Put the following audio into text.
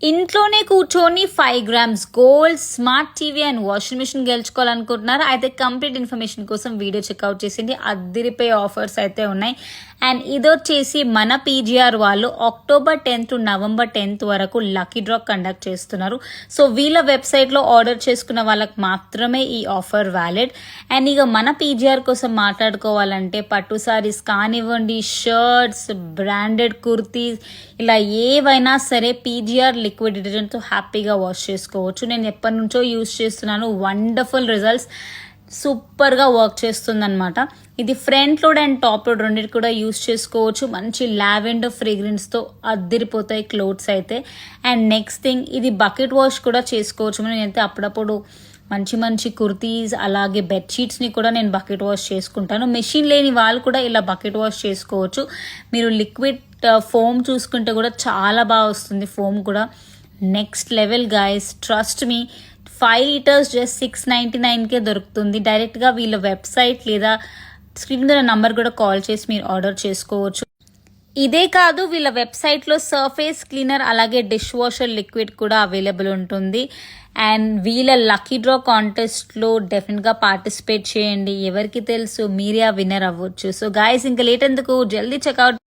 ఇంట్లోనే కూర్చొని 5 grams gold, smart TV and washing machine గెలుచుకోవాలనుకుంటున్నారు అయితే కంప్లీట్ ఇన్ఫర్మేషన్ కోసం వీడియో చెక్అవుట్ చేసింది. అదిరిపోయే ఆఫర్స్ అయితే ఉన్నాయి. అండ్ ఇది వచ్చేసి మన పీజీఆర్ వాళ్ళు October 10th to November 10th వరకు లక్కీ డ్రా కండక్ట్ చేస్తున్నారు. సో వీళ్ళ వెబ్సైట్లో ఆర్డర్ చేసుకున్న వాళ్ళకి మాత్రమే ఈ ఆఫర్ వ్యాలిడ్. అండ్ ఇక మన పీజీఆర్ కోసం మాట్లాడుకోవాలంటే పట్టు సారీస్ కానివ్వండి, షర్ట్స్, బ్రాండెడ్ కుర్తీస్, ఇలా ఏవైనా సరే పీజీఆర్ లిక్విడ్ డిటర్జెంట్తో హ్యాపీగా వాష్ చేసుకోవచ్చు. నేను ఎప్పటి నుంచో యూస్ చేస్తున్నాను. వండర్ఫుల్ రిజల్ట్స్, సూపర్గా వర్క్ చేస్తుందన్నమాట. ఇది front load and top load రెండింటి కూడా యూస్ చేసుకోవచ్చు. మంచి లావెండర్ ఫ్రేగ్రెన్స్తో అద్దిరిపోతాయి క్లోత్స్ అయితే. అండ్ నెక్స్ట్ థింగ్, ఇది బకెట్ వాష్ కూడా చేసుకోవచ్చు. నేనైతే అప్పుడప్పుడు మంచి మంచి కుర్తీస్ అలాగే బెడ్షీట్స్ని కూడా నేను బకెట్ వాష్ చేసుకుంటాను. మెషిన్ లేని వాళ్ళు కూడా ఇలా బకెట్ వాష్ చేసుకోవచ్చు. మీరు లిక్విడ్ ఫోమ్ చూసుకుంటే కూడా చాలా బాగా వస్తుంది. ఫోమ్ కూడా next level guys, trust me. 5 liters just 699కే దొరుకుతుంది. డైరెక్ట్గా వీళ్ళ వెబ్సైట్ లేదా స్క్రీన్ మీద నంబర్ కూడా కాల్ చేసి మీరు ఆర్డర్ చేసుకోవచ్చు. ఇదే కాదు, వీళ్ళ వెబ్సైట్లో సర్ఫేస్ క్లీనర్ అలాగే డిష్ వాషర్ లిక్విడ్ కూడా అవైలబుల్ ఉంటుంది. అండ్ వీళ్ళ లక్కీ డ్రా కాంటెస్ట్లో డెఫినెట్గా పార్టిసిపేట్ చేయండి. ఎవరికి తెలుసు మీరే ఆ విన్నర్ అవ్వచ్చు. సో గాయస్, ఇంకా లేట్ ఎందుకు, జల్దీ చెక్అవుట్